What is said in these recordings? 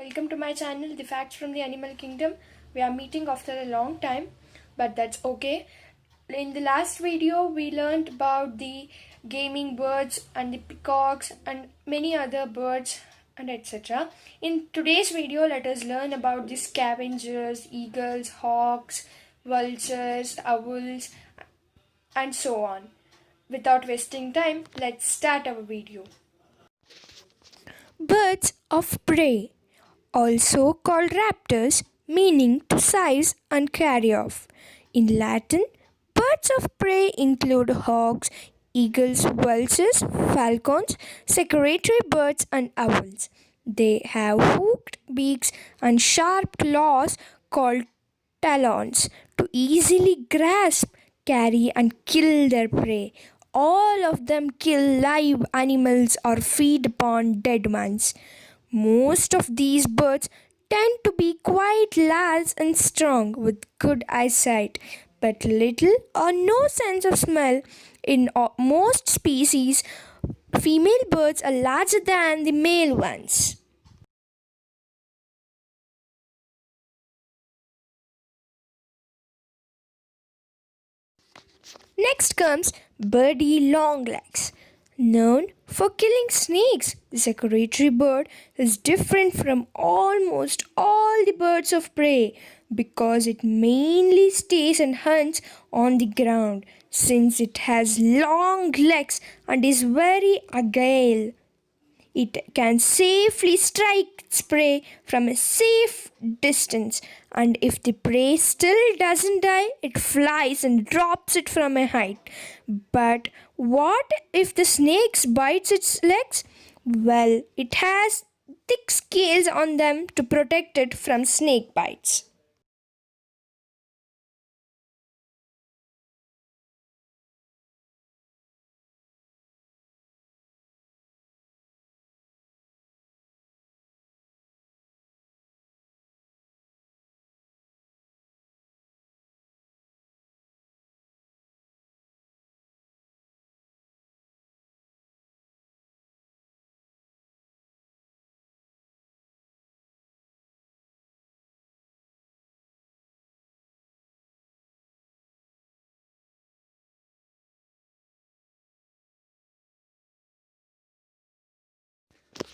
Welcome to my channel, The Facts from the Animal Kingdom. We are meeting after a long time, but that's okay. In the last video, we learned about the gaming birds and the peacocks and many other birds and etc. In today's video, let us learn about the scavengers, eagles, hawks, vultures, owls, and so on. Without wasting time, let's start our video. Birds of prey, also called raptors, meaning to seize and carry off. In Latin, birds of prey include hawks, eagles, vultures, falcons, secretary birds, and owls. They have hooked beaks and sharp claws called talons to easily grasp, carry, and kill their prey. All of them kill live animals or feed upon dead ones. Most of these birds tend to be quite large and strong with good eyesight, but little or no sense of smell. In most species, female birds are larger than the male ones. Next comes birdie longlegs. Known for killing snakes, the secretary bird is different from almost all the birds of prey because it mainly stays and hunts on the ground since it has long legs and is very agile. It can safely strike its prey from a safe distance, and if the prey still doesn't die, it flies and drops it from a height. But what if the snake bites its legs? Well, it has thick scales on them to protect it from snake bites.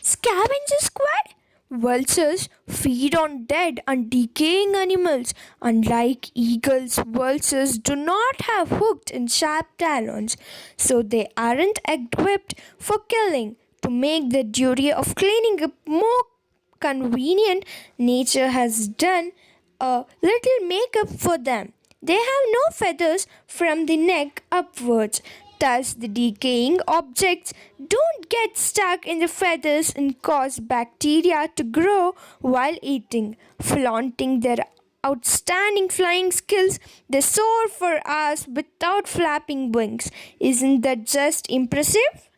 Scavenger squad? Vultures feed on dead and decaying animals. Unlike eagles, vultures do not have hooked and sharp talons, so they aren't equipped for killing. To make the duty of cleaning up more convenient, nature has done a little makeup for them. They have no feathers from the neck upwards. Thus, the decaying objects don't get stuck in the feathers and cause bacteria to grow while eating. Flaunting their outstanding flying skills, they soar for hours without flapping wings. Isn't that just impressive?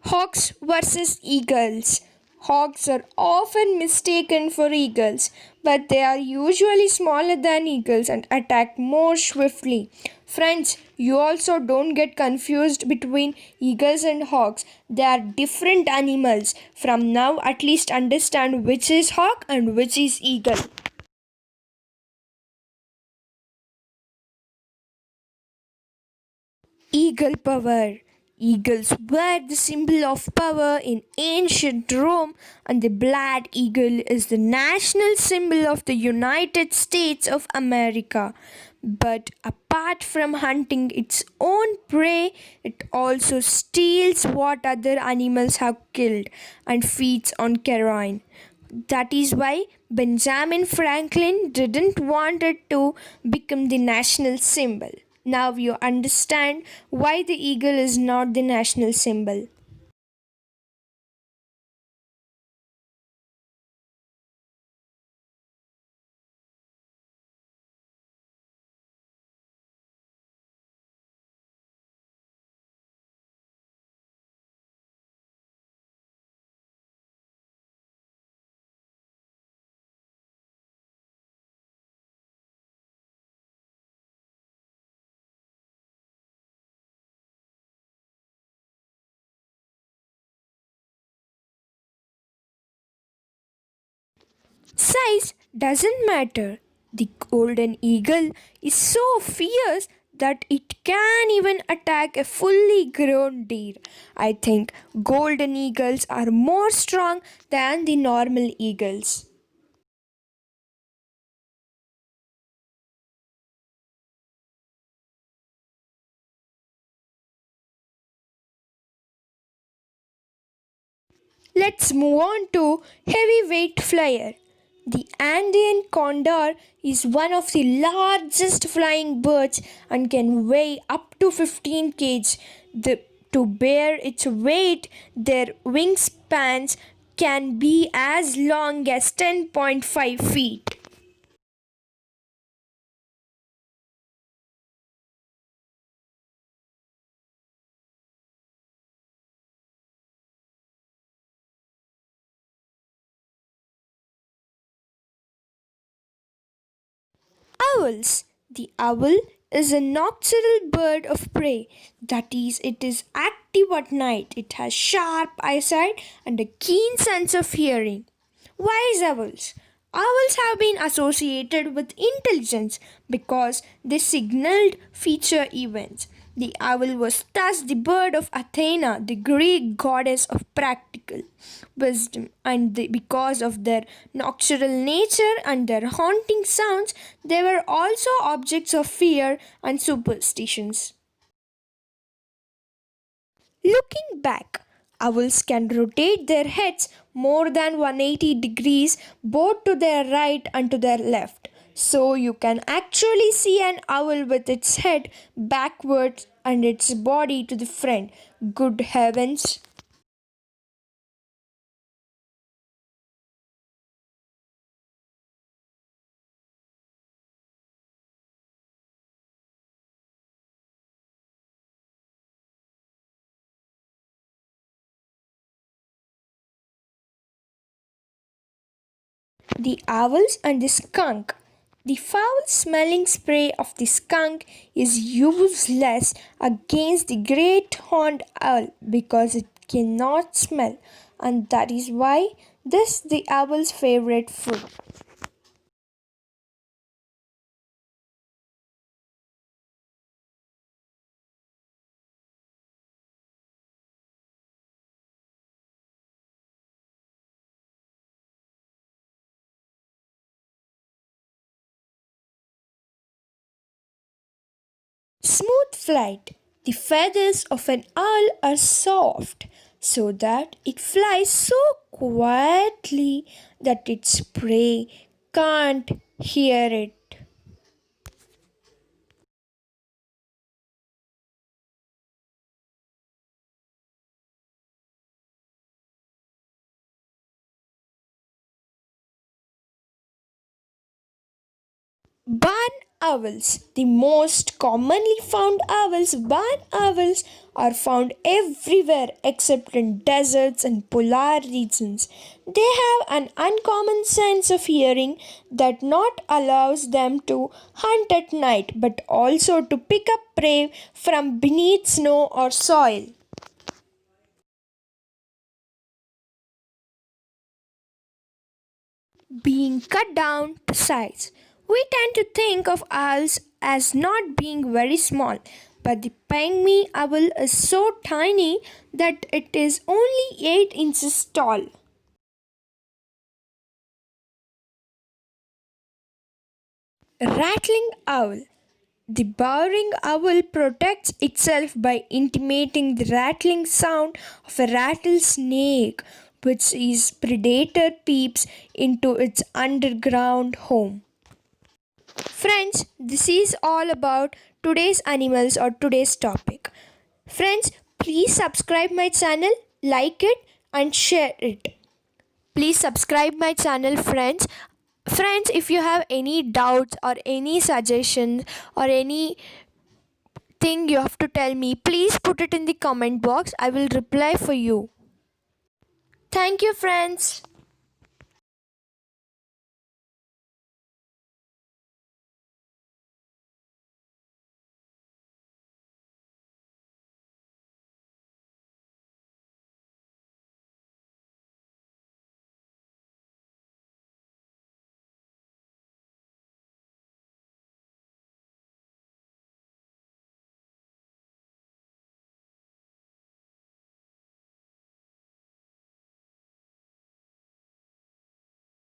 Hawks versus eagles. Hawks are often mistaken for eagles, but they are usually smaller than eagles and attack more swiftly. Friends, you also don't get confused between eagles and hawks. They are different animals. From now, at least understand which is hawk and which is eagle. Eagle power. Eagles were the symbol of power in ancient Rome, and the bald eagle is the national symbol of the United States of America. But apart from hunting its own prey, it also steals what other animals have killed and feeds on carrion. That is why Benjamin Franklin didn't want it to become the national symbol. Now you understand why the eagle is not the national symbol. Size doesn't matter. The golden eagle is so fierce that it can even attack a fully grown deer. I think golden eagles are more strong than the normal eagles. Let's move on to heavyweight flyer. The Andean condor is one of the largest flying birds and can weigh up to 15 kg. To bear its weight, their wingspans can be as long as 10.5 feet. Owls. The owl is a nocturnal bird of prey. That is, it is active at night. It has sharp eyesight and a keen sense of hearing. Wise owls. Owls have been associated with intelligence because they signaled future events. The owl was thus the bird of Athena, the Greek goddess of practical wisdom, and because of their nocturnal nature and their haunting sounds, they were also objects of fear and superstitions. Looking back, owls can rotate their heads more than 180 degrees both to their right and to their left. So you can actually see an owl with its head backwards and its body to the front. Good heavens! The owls and the skunk. The foul smelling spray of the skunk is useless against the great horned owl because it cannot smell, and that is why this the owl's favorite food. Smooth flight. The feathers of an owl are soft so that it flies so quietly that its prey can't hear it. Barn owls, the most commonly found owls, barn owls are found everywhere except in deserts and polar regions. They have an uncommon sense of hearing that not allows them to hunt at night but also to pick up prey from beneath snow or soil. Being cut down to size. We tend to think of owls as not being very small, but the pygmy owl is so tiny that it is only 8 inches tall. Rattling owl. The burrowing owl protects itself by imitating the rattling sound of a rattlesnake, which its predator peeps into its underground home. Friends, this is all about today's animals or today's topic. Friends, please subscribe my channel, like it and share it. Please subscribe my channel, friends. Friends, if you have any doubts or any suggestions or anything you have to tell me, please put it in the comment box. I will reply for you. Thank you, friends.